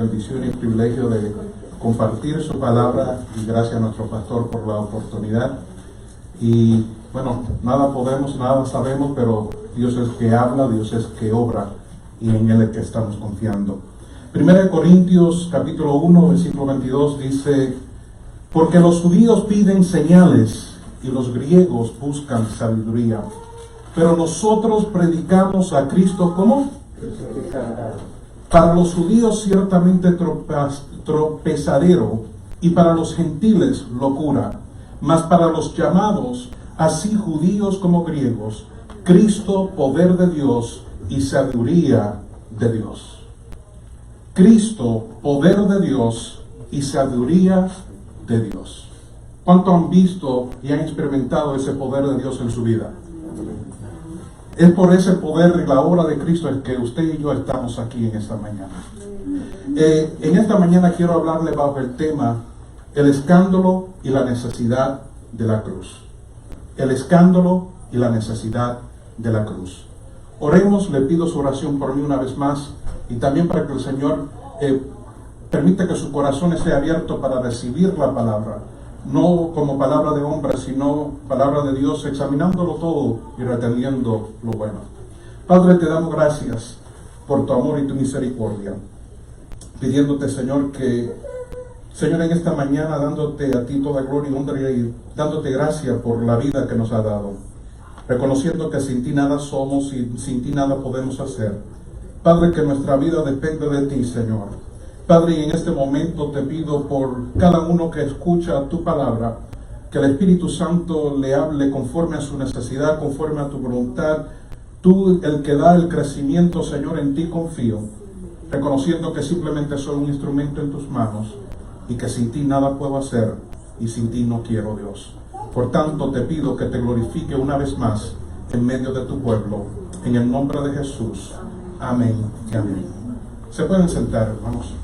bendición y privilegio de compartir su palabra, y gracias a nuestro pastor por la oportunidad. Y bueno, nada podemos, nada sabemos, pero Dios es que habla, Dios es que obra, y en Él es que estamos confiando. 1 Corintios capítulo 1, versículo 22 dice: porque los judíos piden señales y los griegos buscan sabiduría, pero nosotros predicamos a Cristo como para los judíos ciertamente tropezadero, y para los gentiles locura, mas para los llamados, así judíos como griegos, Cristo poder de Dios y sabiduría de Dios. Cristo poder de Dios y sabiduría de Dios. ¿Cuánto han visto y han experimentado ese poder de Dios en su vida? Es por ese poder y la obra de Cristo el que usted y yo estamos aquí en esta mañana. En esta mañana quiero hablarle bajo el tema: el escándalo y la necesidad de la cruz. El escándalo y la necesidad de la cruz. Oremos, le pido su oración por mí una vez más, y también para que el Señor permita que su corazón esté abierto para recibir la palabra, no como palabra de hombre, sino palabra de Dios, examinándolo todo y reteniendo lo bueno. Padre, te damos gracias por tu amor y tu misericordia, pidiéndote, Señor, que, Señor, en esta mañana, dándote a ti toda gloria y honra, y dándote gracias por la vida que nos ha dado, reconociendo que sin ti nada somos y sin ti nada podemos hacer. Padre, que nuestra vida depende de ti, Señor. Padre, y en este momento te pido por cada uno que escucha tu palabra, que el Espíritu Santo le hable conforme a su necesidad, conforme a tu voluntad. Tú, el que da el crecimiento, Señor, en ti confío, reconociendo que simplemente soy un instrumento en tus manos, y que sin ti nada puedo hacer, y sin ti no quiero, Dios. Por tanto, te pido que te glorifique una vez más en medio de tu pueblo, en el nombre de Jesús. Amén y amén. Se pueden sentar, hermanos.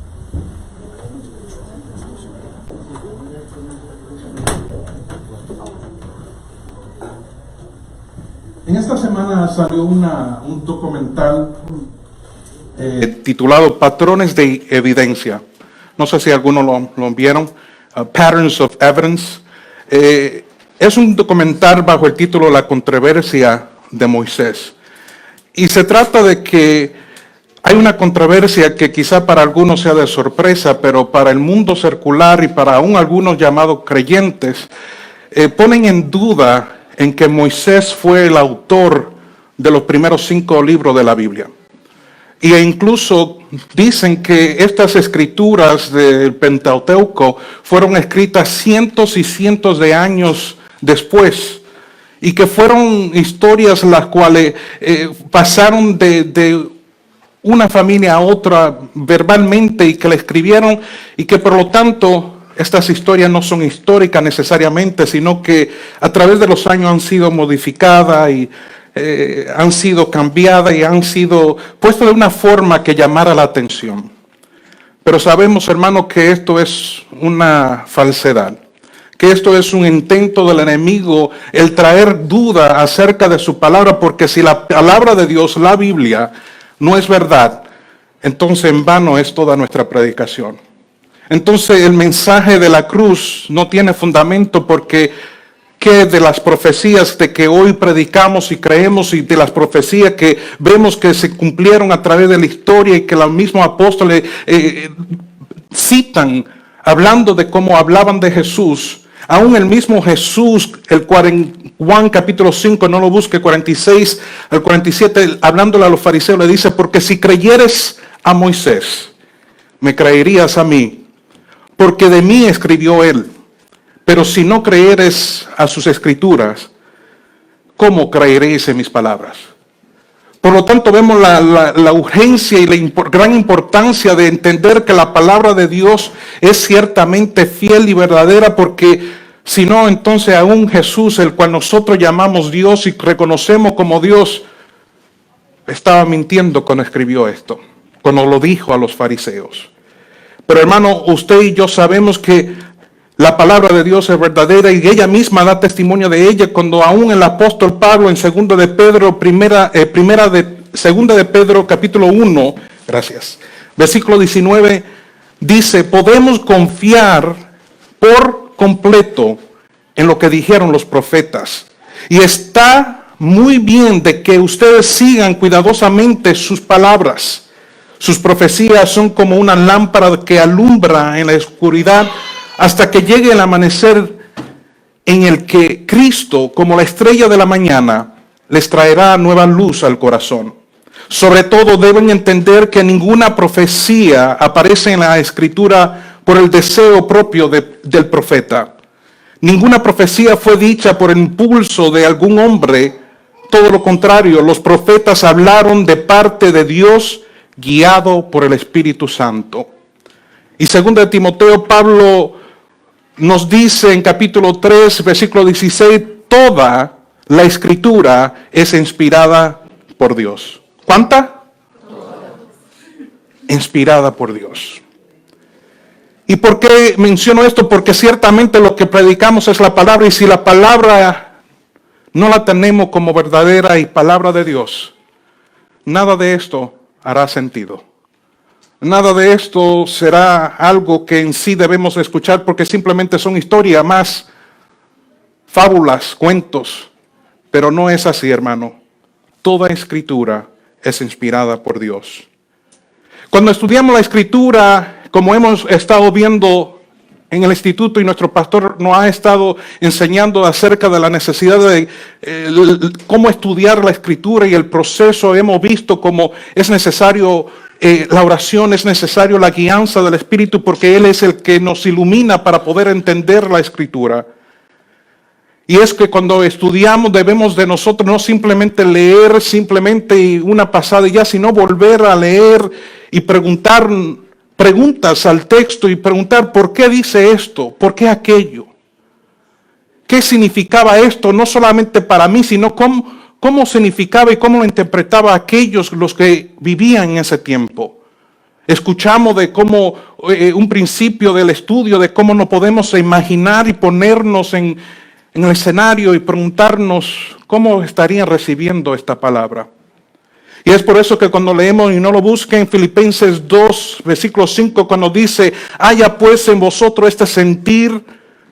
En esta semana salió un documental titulado Patrones de Evidencia. No sé si algunos lo vieron. Patterns of Evidence. Es un documental bajo el título La controversia de Moisés. Y se trata de que hay una controversia que quizá para algunos sea de sorpresa, pero para el mundo secular y para aún algunos llamados creyentes, ponen en duda en que Moisés fue el autor de los primeros 5 libros de la Biblia. E incluso dicen que estas escrituras del Pentateuco fueron escritas cientos y cientos de años después, y que fueron historias las cuales pasaron de una familia a otra verbalmente, y que la escribieron, y que por lo tanto estas historias no son históricas necesariamente, sino que a través de los años han sido modificadas y han sido cambiadas y han sido puestas de una forma que llamara la atención. Pero sabemos, hermanos, que esto es una falsedad, que esto es un intento del enemigo, el traer duda acerca de su palabra, porque si la palabra de Dios, la Biblia, no es verdad, entonces en vano es toda nuestra predicación. Entonces el mensaje de la cruz no tiene fundamento, porque ¿qué de las profecías de que hoy predicamos y creemos, y de las profecías que vemos que se cumplieron a través de la historia y que los mismos apóstoles citan, hablando de cómo hablaban de Jesús? Aún el mismo Jesús, Juan capítulo 5, no lo busque, 46 al 47, hablándole a los fariseos, le dice: porque si creyeres a Moisés, me creerías a mí, porque de mí escribió él. Pero si no creeres a sus escrituras, ¿cómo creeréis en mis palabras? Por lo tanto, vemos la urgencia y la gran importancia de entender que la palabra de Dios es ciertamente fiel y verdadera, porque si no, entonces aún Jesús, el cual nosotros llamamos Dios y reconocemos como Dios, estaba mintiendo cuando escribió esto, cuando lo dijo a los fariseos. Pero hermano, usted y yo sabemos que la palabra de Dios es verdadera, y ella misma da testimonio de ella, cuando aún el apóstol Pablo en segunda de Pedro capítulo 1, versículo 19, dice, podemos confiar por completo en lo que dijeron los profetas. Y está muy bien de que ustedes sigan cuidadosamente sus palabras. Sus profecías son como una lámpara que alumbra en la oscuridad hasta que llegue el amanecer en el que Cristo, como la estrella de la mañana, les traerá nueva luz al corazón. Sobre todo deben entender que ninguna profecía aparece en la Escritura por el deseo propio del profeta. Ninguna profecía fue dicha por el impulso de algún hombre. Todo lo contrario, los profetas hablaron de parte de Dios, guiado por el Espíritu Santo. Y segundo de Timoteo, Pablo nos dice en capítulo 3, versículo 16, toda la Escritura es inspirada por Dios. ¿Cuánta? Inspirada por Dios. ¿Y por qué menciono esto? Porque ciertamente lo que predicamos es la palabra, y si la palabra no la tenemos como verdadera y palabra de Dios, nada de esto hará sentido. Nada de esto será algo que en sí debemos escuchar, porque simplemente son historias más, fábulas, cuentos. Pero no es así, hermano. Toda Escritura es inspirada por Dios. Cuando estudiamos la Escritura, como hemos estado viendo en el instituto y nuestro pastor nos ha estado enseñando acerca de la necesidad de cómo estudiar la Escritura y el proceso, hemos visto cómo es necesario la oración, es necesario la guianza del Espíritu, porque Él es el que nos ilumina para poder entender la Escritura. Y es que cuando estudiamos debemos de nosotros no simplemente leer simplemente una pasada y ya, sino volver a leer y preguntas al texto y preguntar ¿por qué dice esto? ¿Por qué aquello? ¿Qué significaba esto? No solamente para mí, sino cómo significaba y cómo lo interpretaba aquellos los que vivían en ese tiempo. Escuchamos de cómo un principio del estudio, de cómo nos podemos imaginar y ponernos en el escenario y preguntarnos cómo estarían recibiendo esta palabra. Y es por eso que cuando leemos, y no lo busquen, Filipenses 2, versículo 5, cuando dice, haya pues en vosotros este sentir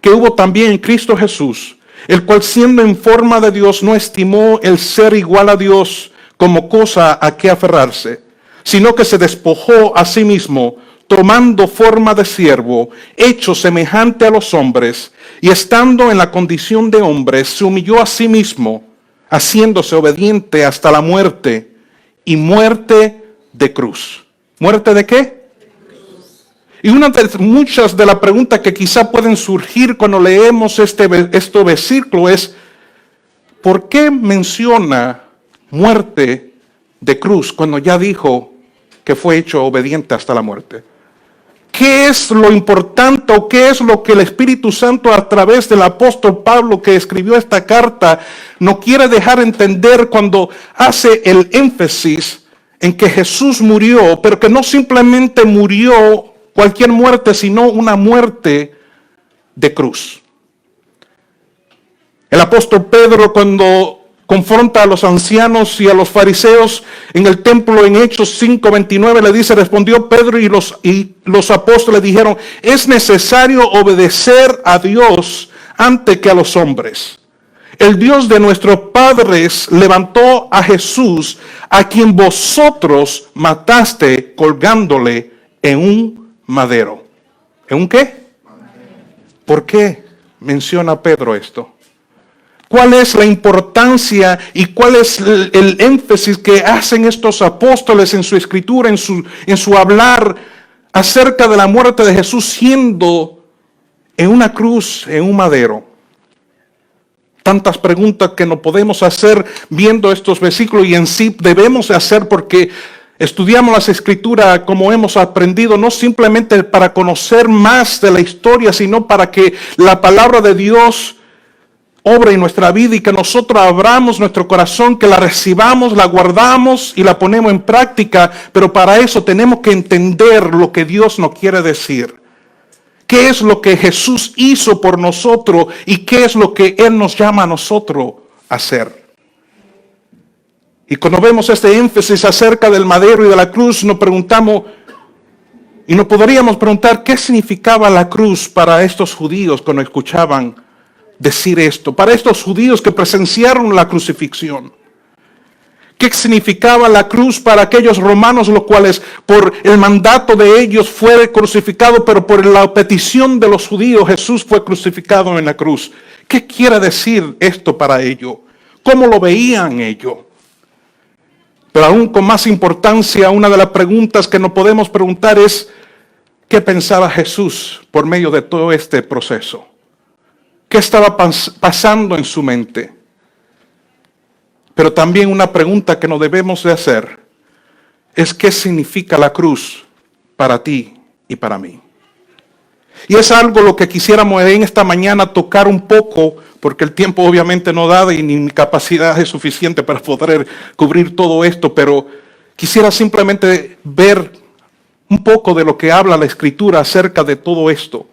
que hubo también en Cristo Jesús, el cual siendo en forma de Dios no estimó el ser igual a Dios como cosa a que aferrarse, sino que se despojó a sí mismo, tomando forma de siervo, hecho semejante a los hombres, y estando en la condición de hombre, se humilló a sí mismo, haciéndose obediente hasta la muerte, y muerte de cruz. ¿Muerte de qué? Y una de muchas de las preguntas que quizá pueden surgir cuando leemos este versículo es, ¿por qué menciona muerte de cruz cuando ya dijo que fue hecho obediente hasta la muerte? ¿Qué es lo importante o qué es lo que el Espíritu Santo a través del apóstol Pablo que escribió esta carta no quiere dejar entender cuando hace el énfasis en que Jesús murió, pero que no simplemente murió cualquier muerte, sino una muerte de cruz? El apóstol Pedro, cuando confronta a los ancianos y a los fariseos en el templo en Hechos 5:29, le dice, respondió Pedro y los apóstoles dijeron, es necesario obedecer a Dios antes que a los hombres. El Dios de nuestros padres levantó a Jesús, a quien vosotros mataste colgándole en un madero. ¿En un qué? ¿Por qué menciona Pedro esto? ¿Cuál es la importancia y cuál es el énfasis que hacen estos apóstoles en su escritura, en su hablar acerca de la muerte de Jesús siendo en una cruz, en un madero? Tantas preguntas que nos podemos hacer viendo estos versículos, y en sí debemos hacer porque estudiamos las escrituras como hemos aprendido, no simplemente para conocer más de la historia, sino para que la palabra de Dios obra en nuestra vida y que nosotros abramos nuestro corazón, que la recibamos, la guardamos y la ponemos en práctica. Pero para eso tenemos que entender lo que Dios nos quiere decir. ¿Qué es lo que Jesús hizo por nosotros y qué es lo que Él nos llama a nosotros a hacer? Y cuando vemos este énfasis acerca del madero y de la cruz, nos preguntamos, Y nos podríamos preguntar qué significaba la cruz para estos judíos cuando escuchaban decir esto, para estos judíos que presenciaron la crucifixión. ¿Qué significaba la cruz para aquellos romanos, los cuales por el mandato de ellos fue crucificado, pero por la petición de los judíos Jesús fue crucificado en la cruz? ¿Qué quiere decir esto para ellos? ¿Cómo lo veían ellos? Pero aún con más importancia, una de las preguntas que nos podemos preguntar es, ¿qué pensaba Jesús por medio de todo este proceso? ¿Qué estaba pasando en su mente? Pero también una pregunta que nos debemos de hacer es ¿qué significa la cruz para ti y para mí? Y es algo lo que quisiéramos en esta mañana tocar un poco, porque el tiempo obviamente no da y ni mi capacidad es suficiente para poder cubrir todo esto, pero quisiera simplemente ver un poco de lo que habla la Escritura acerca de todo esto.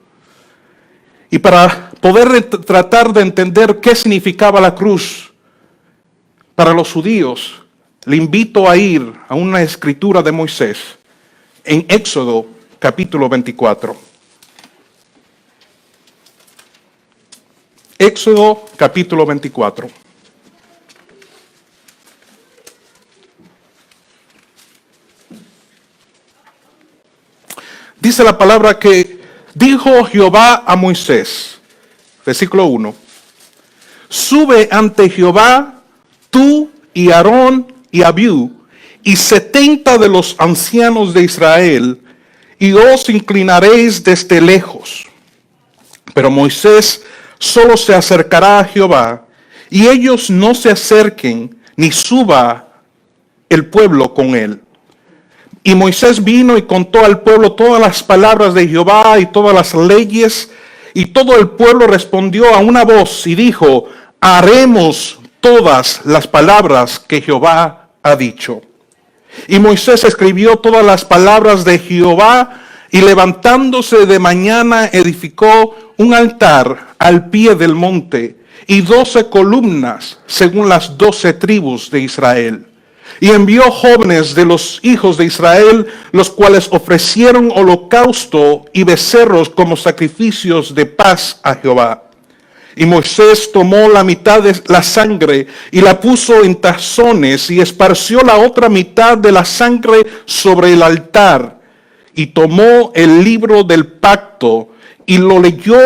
Y para poder tratar de entender qué significaba la cruz para los judíos, le invito a ir a una escritura de Moisés en Éxodo capítulo 24. Éxodo capítulo 24. Dice la palabra que dijo Jehová a Moisés, versículo 1, sube ante Jehová tú y Aarón y Abiú y 70 de los ancianos de Israel, y os inclinaréis desde lejos. Pero Moisés solo se acercará a Jehová, y ellos no se acerquen, ni suba el pueblo con él. Y Moisés vino y contó al pueblo todas las palabras de Jehová y todas las leyes, y todo el pueblo respondió a una voz y dijo, haremos todas las palabras que Jehová ha dicho. Y Moisés escribió todas las palabras de Jehová, y levantándose de mañana edificó un altar al pie del monte, y 12 columnas según las 12 tribus de Israel. Y envió jóvenes de los hijos de Israel, los cuales ofrecieron holocausto y becerros como sacrificios de paz a Jehová. Y Moisés tomó la mitad de la sangre y la puso en tazones y esparció la otra mitad de la sangre sobre el altar. Y tomó el libro del pacto y lo leyó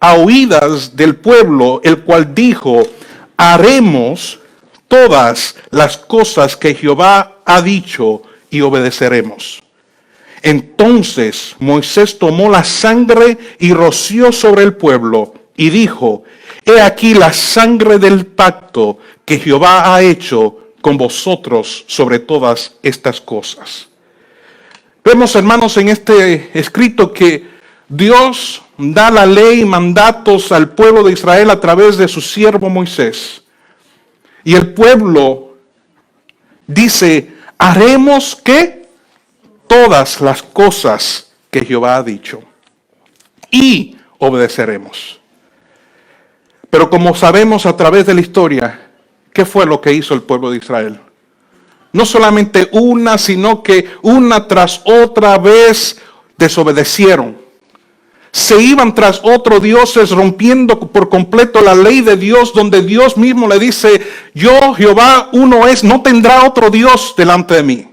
a oídas del pueblo, el cual dijo, haremos todas las cosas que Jehová ha dicho y obedeceremos. Entonces Moisés tomó la sangre y roció sobre el pueblo y dijo, he aquí la sangre del pacto que Jehová ha hecho con vosotros sobre todas estas cosas. Vemos, hermanos, en este escrito que Dios da la ley y mandatos al pueblo de Israel a través de su siervo Moisés. Y el pueblo dice, haremos ¿qué? Todas las cosas que Jehová ha dicho. Y obedeceremos. Pero como sabemos a través de la historia, ¿qué fue lo que hizo el pueblo de Israel? No solamente una, sino que una tras otra vez desobedecieron. Se iban tras otros dioses, rompiendo por completo la ley de Dios, donde Dios mismo le dice, yo Jehová uno es, no tendrá otro Dios delante de mí.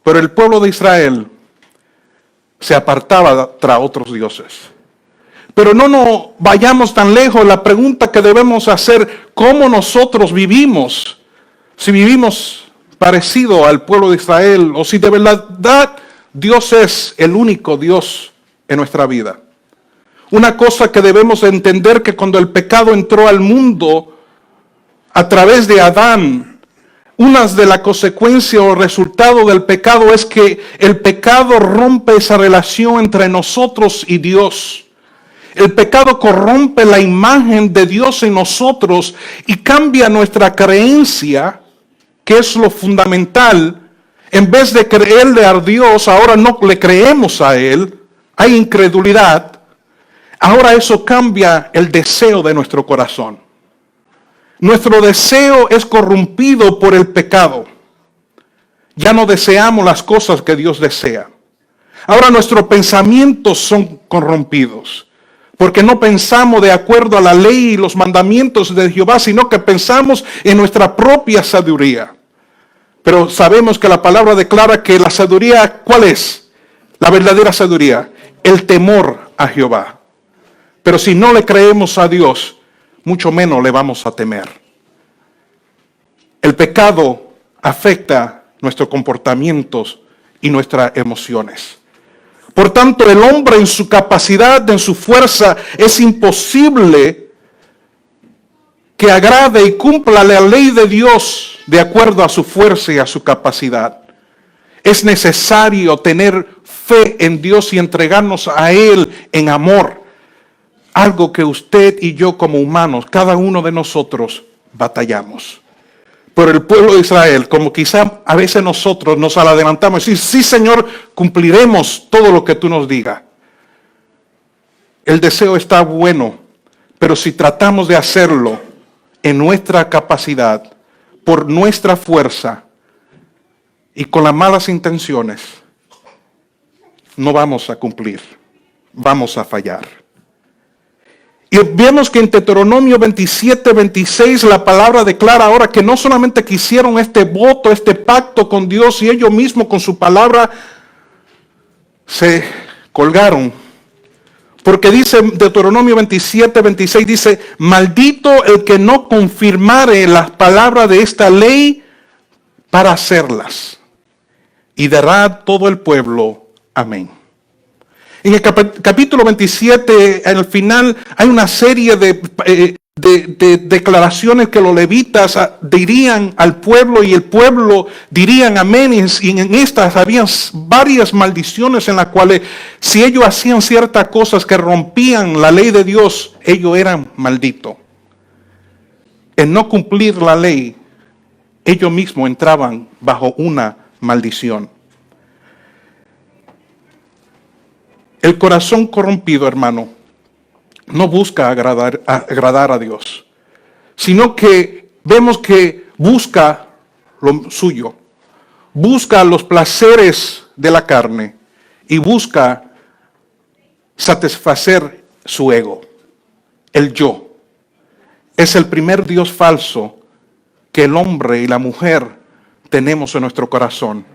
Pero el pueblo de Israel se apartaba tras otros dioses. Pero no nos vayamos tan lejos. La pregunta que debemos hacer, ¿cómo nosotros vivimos? Si vivimos parecido al pueblo de Israel, o si de verdad Dios es el único Dios en nuestra vida. Una cosa que debemos entender, que cuando el pecado entró al mundo a través de Adán, una de las consecuencias o resultado del pecado es que el pecado rompe esa relación entre nosotros y Dios. El pecado corrompe la imagen de Dios en nosotros y cambia nuestra creencia, que es lo fundamental. En vez de creerle a Dios, ahora no le creemos a Él. Hay incredulidad. Ahora eso cambia el deseo de nuestro corazón. Nuestro deseo es corrompido por el pecado. Ya no deseamos las cosas que Dios desea. Ahora nuestros pensamientos son corrompidos, porque no pensamos de acuerdo a la ley y los mandamientos de Jehová, sino que pensamos en nuestra propia sabiduría. Pero sabemos que la palabra declara que la sabiduría, ¿cuál es? La verdadera sabiduría, el temor a Jehová. Pero si no le creemos a Dios, mucho menos le vamos a temer. El pecado afecta nuestros comportamientos y nuestras emociones. Por tanto, el hombre en su capacidad, en su fuerza, es imposible que agrade y cumpla la ley de Dios de acuerdo a su fuerza y a su capacidad. Es necesario tener fe en Dios y entregarnos a Él en amor. Algo que usted y yo como humanos, cada uno de nosotros, batallamos. Por el pueblo de Israel, como quizá a veces nosotros nos adelantamos y decimos, sí Señor, cumpliremos todo lo que tú nos digas. El deseo está bueno, pero si tratamos de hacerlo en nuestra capacidad, por nuestra fuerza y con las malas intenciones, no vamos a cumplir, vamos a fallar. Y vemos que en Deuteronomio 27, 26 la palabra declara ahora que no solamente que hicieron este voto, este pacto con Dios y ellos mismos con su palabra se colgaron. Porque dice Deuteronomio 27, 26, dice, maldito el que no confirmare las palabras de esta ley para hacerlas. Y dará todo el pueblo. Amén. En el capítulo 27, al final, hay una serie de declaraciones que los levitas dirían al pueblo y el pueblo dirían amén. Y en estas habían varias maldiciones en las cuales si ellos hacían ciertas cosas que rompían la ley de Dios, ellos eran malditos. En no cumplir la ley, ellos mismos entraban bajo una maldición. El corazón corrompido, hermano, no busca agradar a Dios, sino que vemos que busca lo suyo, busca los placeres de la carne y busca satisfacer su ego, el yo. Es el primer Dios falso que el hombre y la mujer tenemos en nuestro corazón,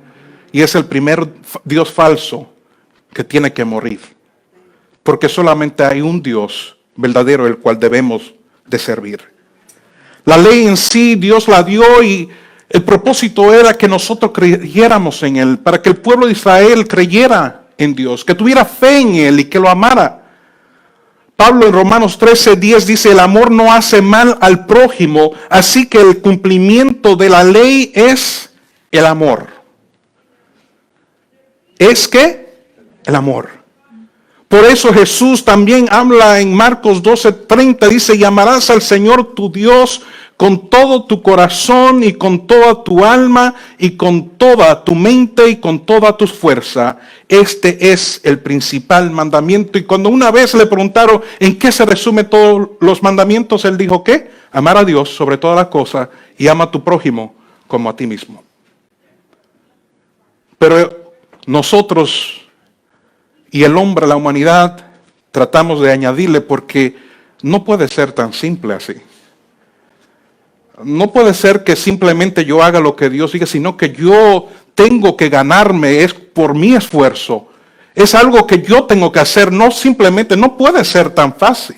y es el primer Dios falso que tiene que morir, porque solamente hay un Dios verdadero el cual debemos de servir. La ley en sí Dios la dio y el propósito era que nosotros creyéramos en Él, para que el pueblo de Israel creyera en Dios, que tuviera fe en Él y que lo amara. Pablo en Romanos 13:10 dice, el amor no hace mal al prójimo, así que el cumplimiento de la ley es el amor. ¿Es qué? El amor. Por eso Jesús también habla en Marcos 12:30, dice, y amarás al Señor tu Dios con todo tu corazón y con toda tu alma y con toda tu mente y con toda tu fuerza. Este es el principal mandamiento. Y cuando una vez le preguntaron en qué se resume todos los mandamientos, él dijo, ¿qué? Amar a Dios sobre todas las cosas y ama a tu prójimo como a ti mismo. Pero nosotros y el hombre, la humanidad, tratamos de añadirle porque no puede ser tan simple así. No puede ser que simplemente yo haga lo que Dios diga, sino que yo tengo que ganarme, es por mi esfuerzo. Es algo que yo tengo que hacer, no simplemente, no puede ser tan fácil.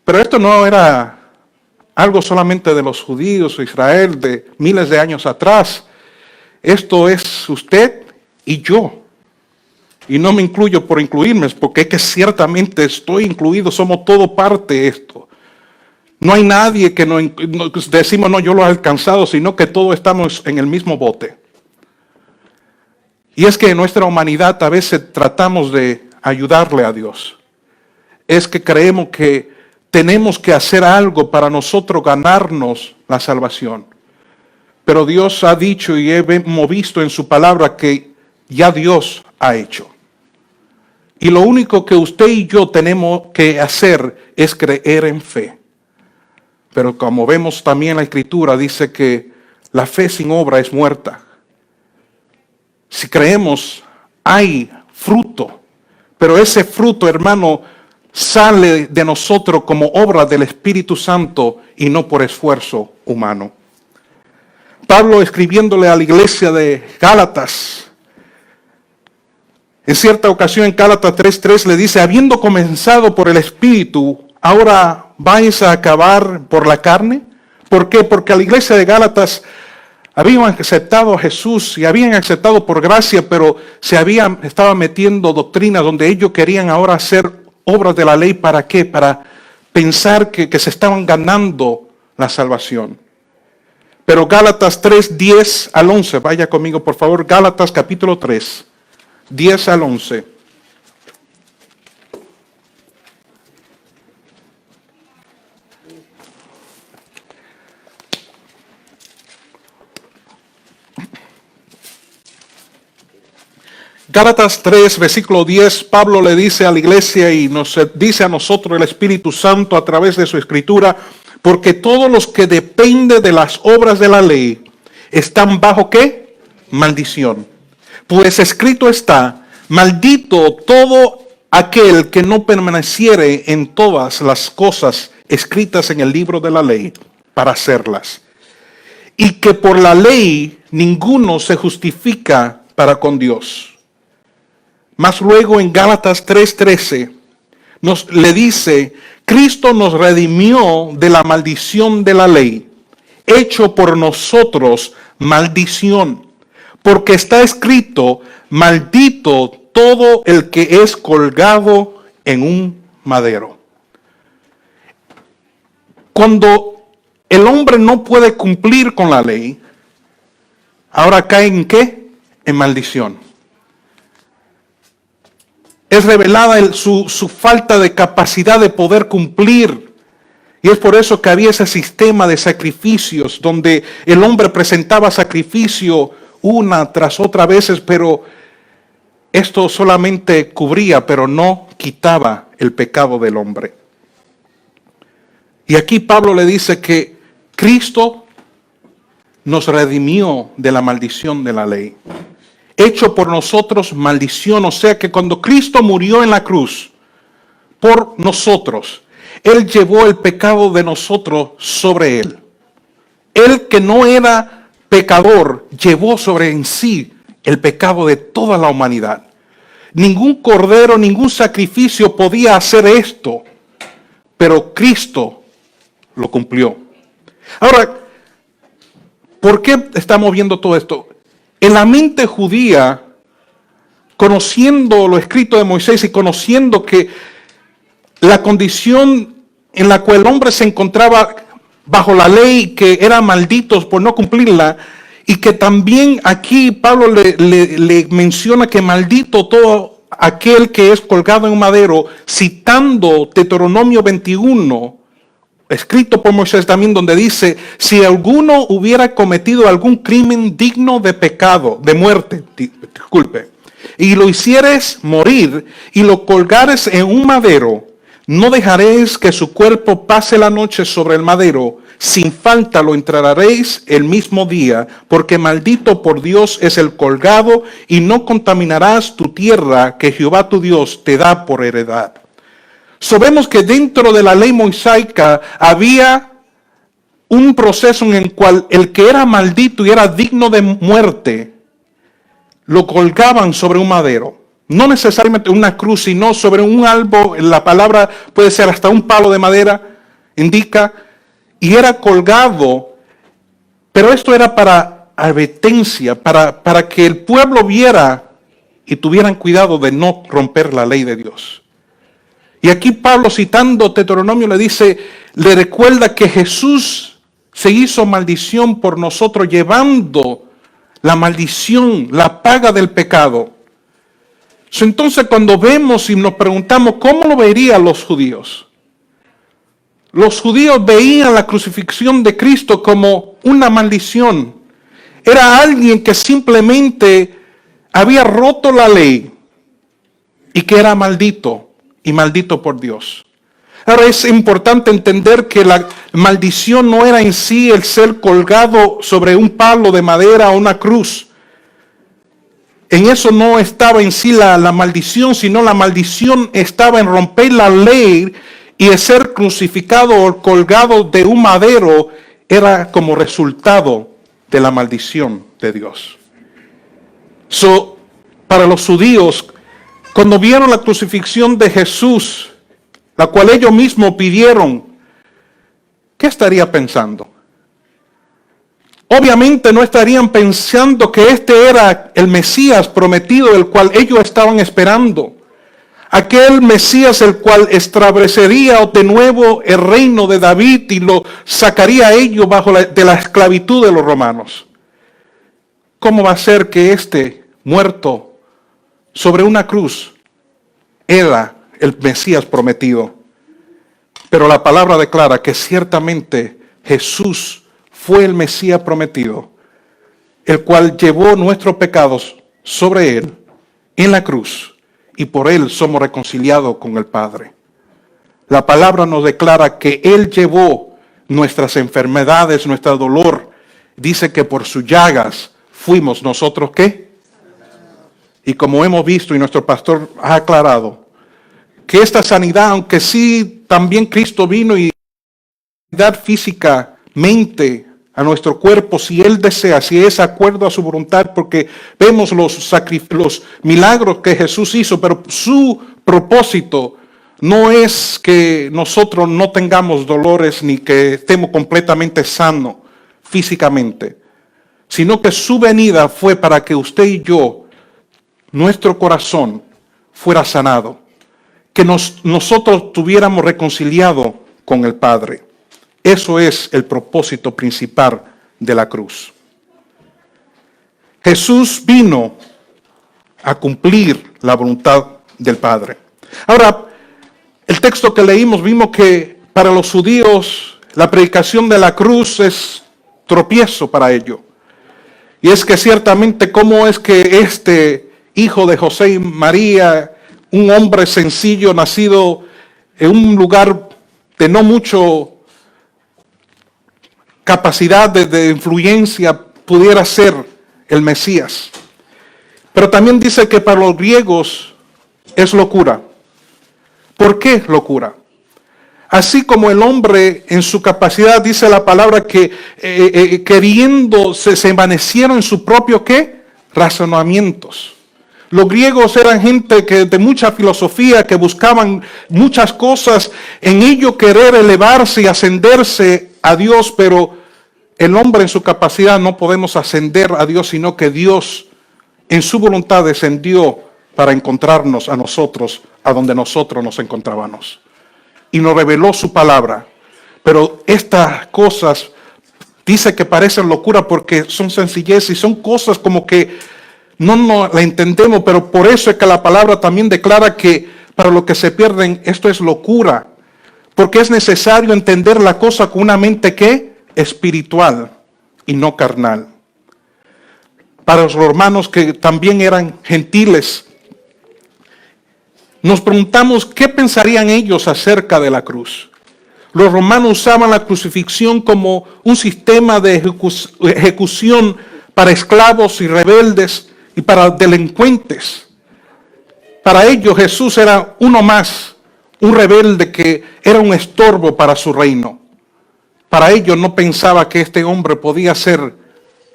Pero esto no era algo solamente de los judíos o Israel de miles de años atrás. Esto es usted y yo. Y no me incluyo por incluirme, porque es que ciertamente estoy incluido, somos todo parte de esto. No hay nadie que no decimos, no, yo lo he alcanzado, sino que todos estamos en el mismo bote. Y es que en nuestra humanidad a veces tratamos de ayudarle a Dios. Es que creemos que tenemos que hacer algo para nosotros ganarnos la salvación. Pero Dios ha dicho y hemos visto en su palabra que ya Dios ha hecho. Y lo único que usted y yo tenemos que hacer es creer en fe. Pero como vemos también en la Escritura, dice que la fe sin obra es muerta. Si creemos hay fruto, pero ese fruto, hermano, sale de nosotros como obra del Espíritu Santo y no por esfuerzo humano. Pablo, escribiéndole a la iglesia de Gálatas, en cierta ocasión en Gálatas 3:3 le dice: habiendo comenzado por el Espíritu, ¿ahora vais a acabar por la carne? ¿Por qué? Porque a la iglesia de Gálatas habían aceptado a Jesús y habían aceptado por gracia, pero estaban metiendo doctrinas donde ellos querían ahora hacer obras de la ley. ¿Para qué? Para pensar que se estaban ganando la salvación. Pero Gálatas 3:10 al 11, vaya conmigo por favor, Gálatas capítulo 3, 10 al 11. Gálatas 3, versículo 10, Pablo le dice a la iglesia y nos dice a nosotros el Espíritu Santo a través de su escritura: porque todos los que dependen de las obras de la ley están bajo ¿qué? Maldición. Pues escrito está: maldito todo aquel que no permaneciere en todas las cosas escritas en el libro de la ley para hacerlas. Y que por la ley ninguno se justifica para con Dios. Más luego en Gálatas 3:13 le dice: Cristo nos redimió de la maldición de la ley, hecho por nosotros maldición, porque está escrito: maldito todo el que es colgado en un madero. Cuando el hombre no puede cumplir con la ley, ahora cae en ¿qué? En maldición. Es revelada su falta de capacidad de poder cumplir. Y es por eso que había ese sistema de sacrificios donde el hombre presentaba sacrificio una tras otra veces, pero esto solamente cubría, pero no quitaba el pecado del hombre. Y aquí Pablo le dice que Cristo nos redimió de la maldición de la ley. Hecho por nosotros maldición, o sea que cuando Cristo murió en la cruz por nosotros, Él llevó el pecado de nosotros sobre Él. Él, que no era pecador, llevó sobre en sí el pecado de toda la humanidad. Ningún cordero, ningún sacrificio podía hacer esto, pero Cristo lo cumplió. Ahora, ¿por qué estamos viendo todo esto? En la mente judía, conociendo lo escrito de Moisés y conociendo que la condición en la cual el hombre se encontraba bajo la ley, que era malditos por no cumplirla, y que también aquí Pablo le menciona que maldito todo aquel que es colgado en un madero, citando Deuteronomio 21, escrito por Moisés también, donde dice: si alguno hubiera cometido algún crimen digno de pecado, de muerte, disculpe, y lo hicieres morir y lo colgares en un madero, no dejaréis que su cuerpo pase la noche sobre el madero, sin falta lo enterraréis el mismo día, porque maldito por Dios es el colgado, y no contaminarás tu tierra que Jehová tu Dios te da por heredad. Sabemos que dentro de la ley mosaica había un proceso en el cual el que era maldito y era digno de muerte, lo colgaban sobre un madero. No necesariamente una cruz, sino sobre un árbol. La palabra puede ser hasta un palo de madera, indica, y era colgado. Pero esto era para advertencia, para que el pueblo viera y tuvieran cuidado de no romper la ley de Dios. Y aquí Pablo, citando Deuteronomio, le recuerda que Jesús se hizo maldición por nosotros, llevando la maldición, la paga del pecado. Entonces, cuando vemos y nos preguntamos cómo lo verían los judíos veían la crucifixión de Cristo como una maldición. Era alguien que simplemente había roto la ley y que era maldito. Y maldito por Dios. Ahora es importante entender que la maldición no era en sí el ser colgado sobre un palo de madera o una cruz. en eso no estaba en sí la maldición, sino la maldición estaba en romper la ley, y el ser crucificado o colgado de un madero era como resultado de la maldición de Dios. Para los judíos, cuando vieron la crucifixión de Jesús, la cual ellos mismos pidieron, ¿qué estaría pensando? Obviamente no estarían pensando que este era el Mesías prometido, el cual ellos estaban esperando. Aquel Mesías el cual establecería de nuevo el reino de David y lo sacaría a ellos de la esclavitud de los romanos. ¿Cómo va a ser que este muerto sobre una cruz era el Mesías prometido? Pero la palabra declara que ciertamente Jesús fue el Mesías prometido, el cual llevó nuestros pecados sobre él en la cruz, y por él somos reconciliados con el Padre. La palabra nos declara que él llevó nuestras enfermedades, nuestro dolor. Dice que por sus llagas fuimos nosotros, ¿qué? Y como hemos visto y nuestro pastor ha aclarado, que esta sanidad, aunque sí también Cristo vino y sanidad físicamente a nuestro cuerpo, si Él desea, si es acuerdo a su voluntad, porque vemos los milagros que Jesús hizo, pero su propósito no es que nosotros no tengamos dolores ni que estemos completamente sanos físicamente, sino que su venida fue para que usted y yo, nuestro corazón, fuera sanado, que nosotros tuviéramos reconciliado con el Padre. Eso es el propósito principal de la cruz. Jesús vino a cumplir la voluntad del Padre. Ahora, el texto que leímos, vimos que para los judíos la predicación de la cruz es tropiezo para ellos. Y es que ciertamente, ¿cómo es que este hijo de José y María, un hombre sencillo nacido en un lugar de no mucho capacidad de influencia, pudiera ser el Mesías? Pero también dice que para los griegos es locura. ¿Por qué locura? Así como el hombre en su capacidad, dice la palabra, que queriendo se envanecieron en su propio ¿qué? Razonamientos. Los griegos eran gente de mucha filosofía, que buscaban muchas cosas, en ello querer elevarse y ascenderse a Dios, pero el hombre en su capacidad no podemos ascender a Dios, sino que Dios en su voluntad descendió para encontrarnos a nosotros, a donde nosotros nos encontrábamos. Y nos reveló su palabra. Pero estas cosas dice que parecen locura porque son sencillez y son cosas como que no la entendemos, pero por eso es que la palabra también declara que para los que se pierden esto es locura, porque es necesario entender la cosa con una mente ¿qué? Espiritual y no carnal. Para los romanos, que también eran gentiles, nos preguntamos qué pensarían ellos acerca de la cruz. Los romanos usaban la crucifixión como un sistema de ejecución para esclavos y rebeldes y para delincuentes. Para ellos Jesús era uno más, un rebelde que era un estorbo para su reino. Para ellos no pensaba que este hombre podía ser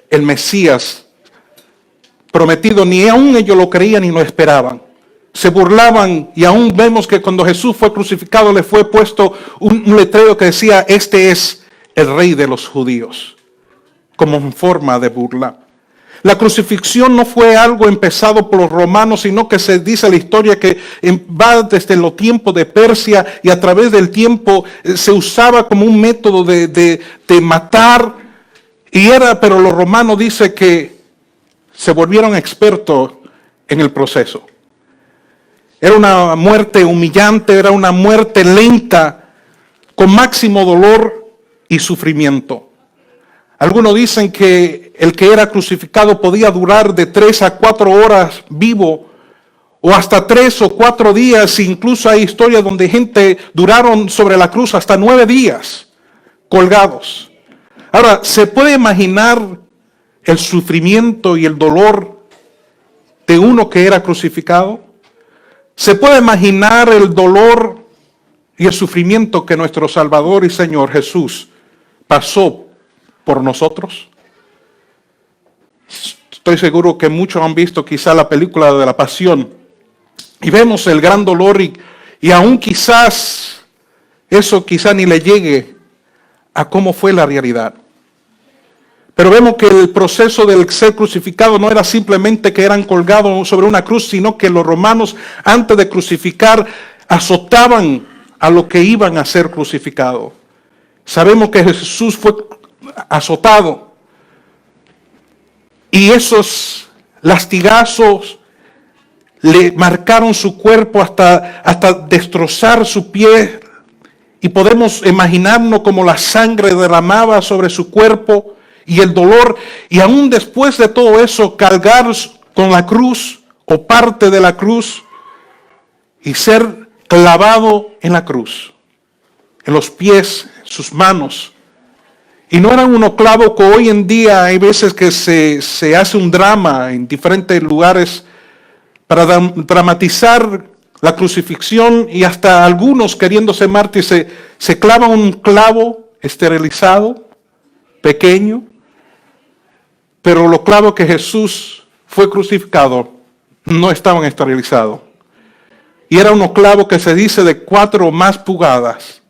el Mesías prometido, ni aún ellos lo creían ni lo esperaban. Se burlaban, y aún vemos que cuando Jesús fue crucificado le fue puesto un letrero que decía: este es el Rey de los judíos, como en forma de burla. La crucifixión no fue algo empezado por los romanos, sino que se dice la historia que va desde los tiempos de Persia, y a través del tiempo se usaba como un método de matar, pero los romanos dicen que se volvieron expertos en el proceso. Era una muerte humillante, era una muerte lenta, con máximo dolor y sufrimiento. Algunos dicen que el que era crucificado podía durar de 3 a 4 horas vivo, o hasta 3 o 4 días. Incluso hay historias donde gente duraron sobre la cruz hasta 9 días colgados. Ahora, ¿se puede imaginar el sufrimiento y el dolor de uno que era crucificado? ¿Se puede imaginar el dolor y el sufrimiento que nuestro Salvador y Señor Jesús pasó por nosotros? Estoy seguro que muchos han visto quizá la película de la Pasión y vemos el gran dolor y aún quizás eso quizá ni le llegue a cómo fue la realidad. Pero vemos que el proceso del ser crucificado no era simplemente que eran colgados sobre una cruz, sino que los romanos antes de crucificar azotaban a lo que iban a ser crucificados. Sabemos que Jesús fue azotado y esos lastigazos le marcaron su cuerpo hasta destrozar su piel, y podemos imaginarnos como la sangre derramaba sobre su cuerpo y el dolor, y aún después de todo eso cargar con la cruz o parte de la cruz y ser clavado en la cruz, en los pies, sus manos. Y no eran unos clavos que hoy en día hay veces que se hace un drama en diferentes lugares para dramatizar la crucifixión, y hasta algunos queriéndose mártires se clavan un clavo esterilizado, pequeño, pero los clavos que Jesús fue crucificado no estaban esterilizados. Y eran unos clavos que se dice de 4 o más pulgadas,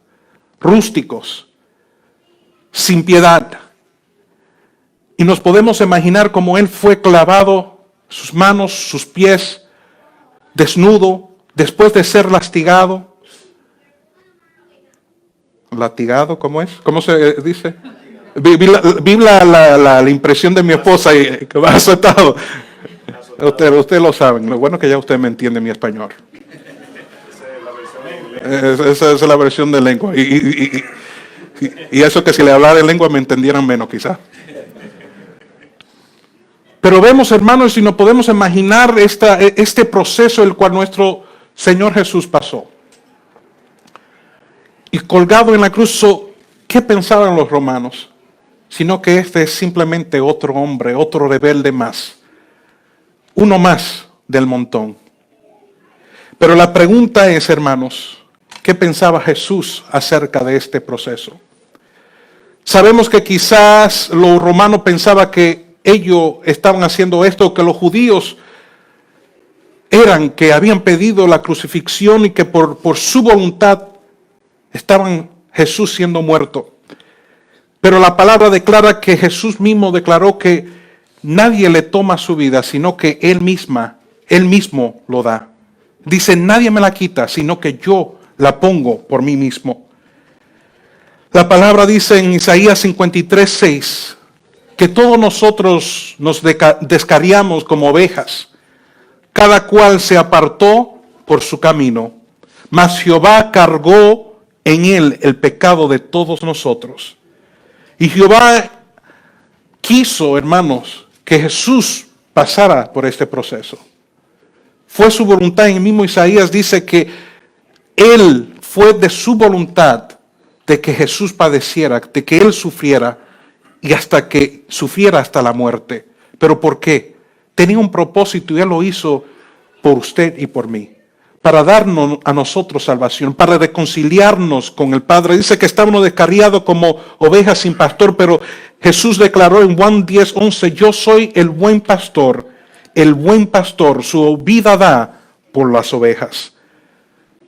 rústicos, sin piedad. Y nos podemos imaginar cómo Él fue clavado, sus manos, sus pies, desnudo, después de ser lastigado. ¿Latigado? ¿Cómo es? ¿Cómo se dice? Vi la impresión de mi esposa y que va azotado. Usted lo saben. Lo bueno es que ya usted me entiende mi español. Esa es la versión de lengua. Y eso que si le hablara de lengua me entendieran menos quizás. Pero vemos, hermanos, y nos podemos imaginar este proceso el cual nuestro Señor Jesús pasó. Y colgado en la cruz, ¿qué pensaban los romanos? Sino que este es simplemente otro hombre, otro rebelde más. Uno más del montón. Pero la pregunta es, hermanos, ¿qué pensaba Jesús acerca de este proceso? Sabemos que quizás los romanos pensaban que ellos estaban haciendo esto, que los judíos que habían pedido la crucifixión y que por su voluntad estaban Jesús siendo muerto. Pero la palabra declara que Jesús mismo declaró que nadie le toma su vida, sino que Él mismo lo da. Dice, nadie me la quita, sino que yo la pongo por mí mismo. La palabra dice en Isaías 53:6, que todos nosotros nos descarriamos como ovejas, cada cual se apartó por su camino, mas Jehová cargó en él el pecado de todos nosotros. Y Jehová quiso, hermanos, que Jesús pasara por este proceso. Fue su voluntad. En el mismo Isaías dice que Él fue de su voluntad de que Jesús padeciera, de que Él sufriera, y hasta que sufriera hasta la muerte. ¿Pero por qué? Tenía un propósito y Él lo hizo por usted y por mí. Para darnos a nosotros salvación, para reconciliarnos con el Padre. Dice que estábamos descarriados como ovejas sin pastor, pero Jesús declaró en Juan 10:11, yo soy el buen pastor su vida da por las ovejas.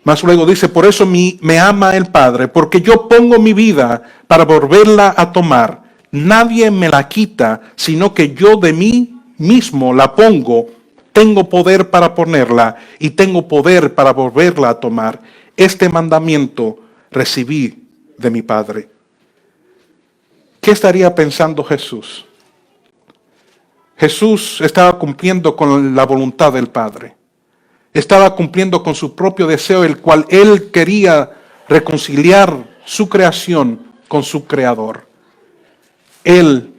Más luego dice, por eso me ama el Padre, porque yo pongo mi vida para volverla a tomar. Nadie me la quita, sino que yo de mí mismo la pongo. Tengo poder para ponerla y tengo poder para volverla a tomar. Este mandamiento recibí de mi Padre. ¿Qué estaría pensando Jesús? Jesús estaba cumpliendo con la voluntad del Padre. Estaba cumpliendo con su propio deseo, el cual Él quería reconciliar su creación con su Creador.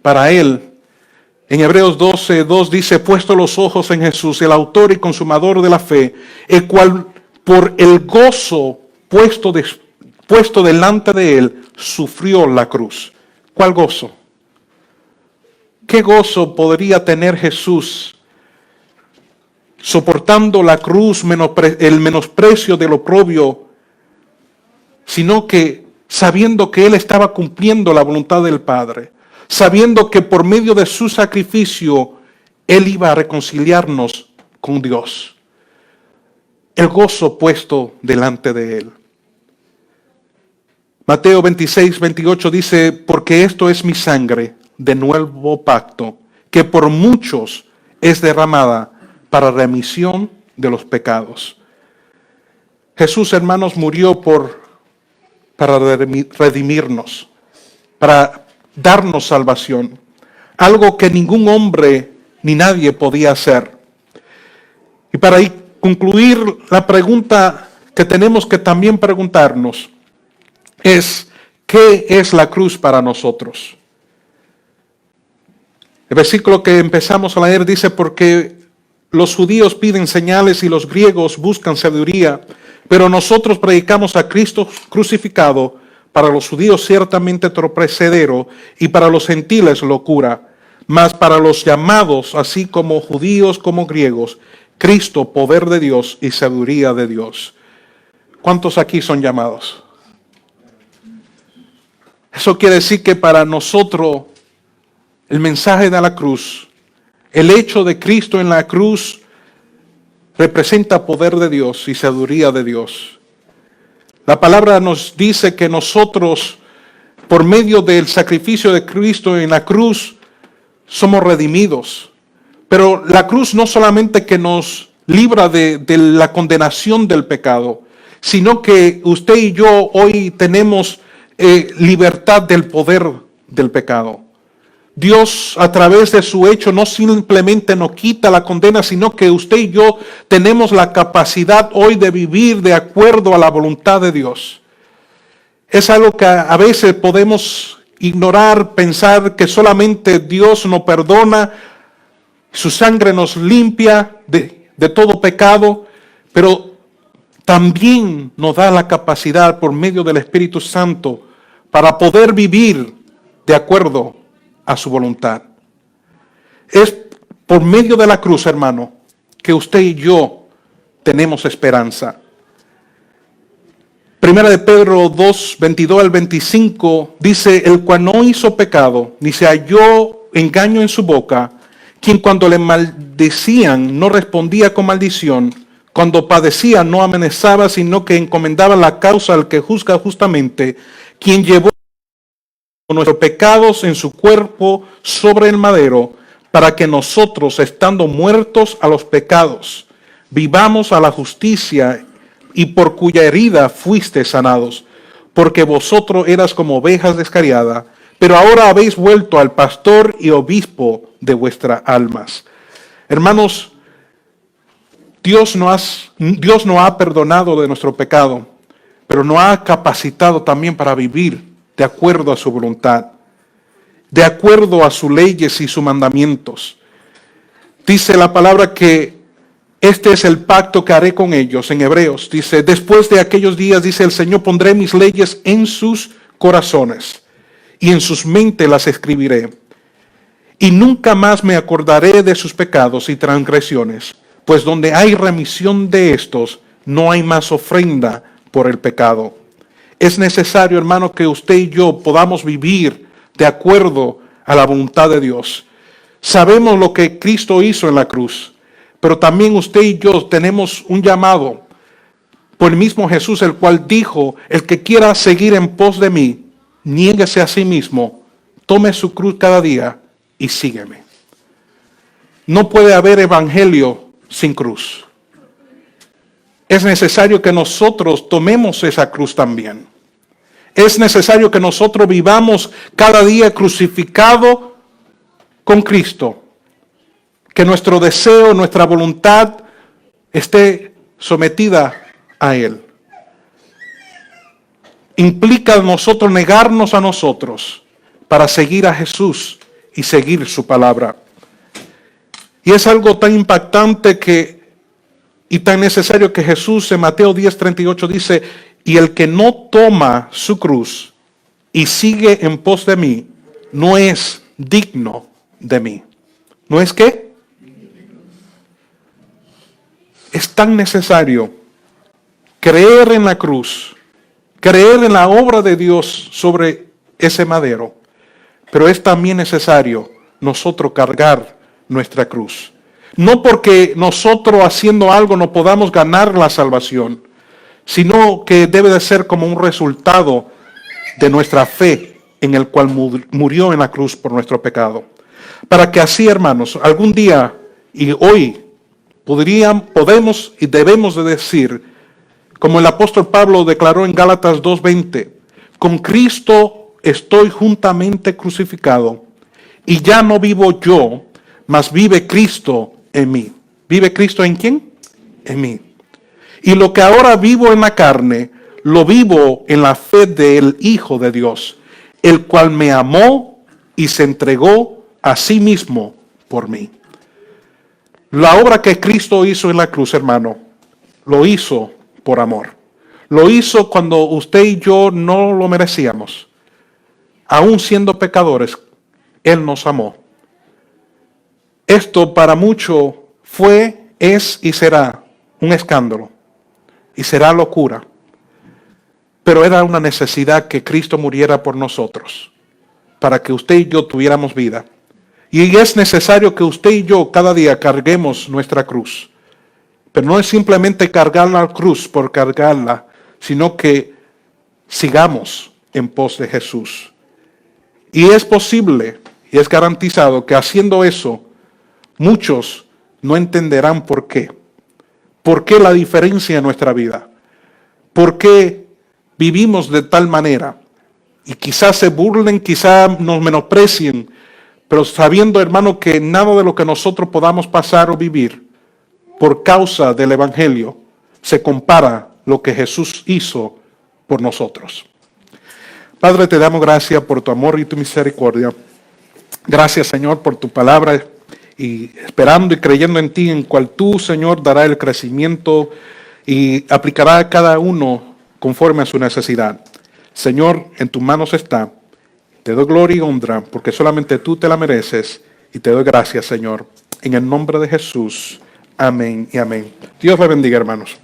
Para Él, en Hebreos 12:2 dice, puesto los ojos en Jesús, el autor y consumador de la fe, el cual por el gozo puesto delante de Él, sufrió la cruz. ¿Cuál gozo? ¿Qué gozo podría tener Jesús soportando la cruz, el menosprecio del oprobio, sino que sabiendo que Él estaba cumpliendo la voluntad del Padre, sabiendo que por medio de su sacrificio Él iba a reconciliarnos con Dios. El gozo puesto delante de Él. Mateo 26:28 dice, porque esto es mi sangre de nuevo pacto, que por muchos es derramada para remisión de los pecados. Jesús, hermanos, murió para redimirnos, para darnos salvación, algo que ningún hombre ni nadie podía hacer. Y para concluir, la pregunta que tenemos que también preguntarnos es, ¿qué es la cruz para nosotros? El versículo que empezamos a leer dice, porque los judíos piden señales y los griegos buscan sabiduría, pero nosotros predicamos a Cristo crucificado, para los judíos ciertamente tropezadero y para los gentiles locura, mas para los llamados, así como judíos como griegos, Cristo poder de Dios y sabiduría de Dios. ¿Cuántos aquí son llamados? Eso quiere decir que para nosotros el mensaje de la cruz, el hecho de Cristo en la cruz, representa poder de Dios y sabiduría de Dios. La palabra nos dice que nosotros, por medio del sacrificio de Cristo en la cruz, somos redimidos. Pero la cruz no solamente que nos libra de la condenación del pecado, sino que usted y yo hoy tenemos libertad del poder del pecado. Dios, a través de su hecho, no simplemente nos quita la condena, sino que usted y yo tenemos la capacidad hoy de vivir de acuerdo a la voluntad de Dios. Es algo que a veces podemos ignorar, pensar que solamente Dios nos perdona, su sangre nos limpia de todo pecado, pero también nos da la capacidad por medio del Espíritu Santo para poder vivir de acuerdo a su voluntad. Es por medio de la cruz, hermano, que usted y yo tenemos esperanza. Primera de Pedro 2, 22 al 25 dice, el cual no hizo pecado, ni se halló engaño en su boca, quien cuando le maldecían no respondía con maldición, cuando padecía no amenazaba, sino que encomendaba la causa al que juzga justamente, quien llevó nuestros pecados en su cuerpo sobre el madero, para que nosotros, estando muertos a los pecados, vivamos a la justicia, y por cuya herida fuiste sanados, porque vosotros eras como ovejas descarriadas, pero ahora habéis vuelto al pastor y obispo de vuestras almas. Hermanos, Dios nos ha perdonado de nuestro pecado, pero nos ha capacitado también para vivir de acuerdo a su voluntad, de acuerdo a sus leyes y sus mandamientos. Dice la palabra que este es el pacto que haré con ellos. En Hebreos dice, después de aquellos días, dice el Señor, pondré mis leyes en sus corazones y en sus mentes las escribiré. Y nunca más me acordaré de sus pecados y transgresiones, pues donde hay remisión de estos, no hay más ofrenda por el pecado. Es necesario, hermano, que usted y yo podamos vivir de acuerdo a la voluntad de Dios. Sabemos lo que Cristo hizo en la cruz, pero también usted y yo tenemos un llamado por el mismo Jesús, el cual dijo, el que quiera seguir en pos de mí, niéguese a sí mismo, tome su cruz cada día y sígueme. No puede haber evangelio sin cruz. Es necesario que nosotros tomemos esa cruz también. Es necesario que nosotros vivamos cada día crucificado con Cristo. Que nuestro deseo, nuestra voluntad esté sometida a Él. Implica a nosotros negarnos a nosotros para seguir a Jesús y seguir su palabra. Y es algo tan impactante y tan necesario que Jesús en Mateo 10:38 dice, y el que no toma su cruz y sigue en pos de mí, no es digno de mí. ¿No es qué? es tan necesario creer en la cruz, creer en la obra de Dios sobre ese madero, pero es también necesario nosotros cargar nuestra cruz. No porque nosotros haciendo algo no podamos ganar la salvación, sino que debe de ser como un resultado de nuestra fe en el cual murió en la cruz por nuestro pecado. Para que así, hermanos, algún día y hoy podemos y debemos de decir, como el apóstol Pablo declaró en Gálatas 2:20, con Cristo estoy juntamente crucificado, y ya no vivo yo, mas vive Cristo en mí. ¿Vive Cristo en quién? En mí. Y lo que ahora vivo en la carne, lo vivo en la fe del Hijo de Dios, el cual me amó y se entregó a sí mismo por mí. La obra que Cristo hizo en la cruz, hermano, lo hizo por amor. Lo hizo cuando usted y yo no lo merecíamos. Aún siendo pecadores, Él nos amó. Esto para muchos fue, es y será un escándalo. Y será locura. Pero era una necesidad que Cristo muriera por nosotros, para que usted y yo tuviéramos vida. Y es necesario que usted y yo cada día carguemos nuestra cruz. Pero no es simplemente cargar la cruz por cargarla, sino que sigamos en pos de Jesús. Y es posible y es garantizado que haciendo eso, muchos no entenderán por qué. ¿Por qué la diferencia en nuestra vida? ¿Por qué vivimos de tal manera? Y quizás se burlen, quizás nos menosprecien, pero sabiendo, hermano, que nada de lo que nosotros podamos pasar o vivir por causa del Evangelio se compara a lo que Jesús hizo por nosotros. Padre, te damos gracias por tu amor y tu misericordia. Gracias, Señor, por tu palabra y esperando y creyendo en ti, en cual tú, Señor, dará el crecimiento y aplicará a cada uno conforme a su necesidad. Señor, en tus manos está. Te doy gloria y honra porque solamente tú te la mereces y te doy gracias, Señor. En el nombre de Jesús. Amén y amén. Dios le bendiga, hermanos.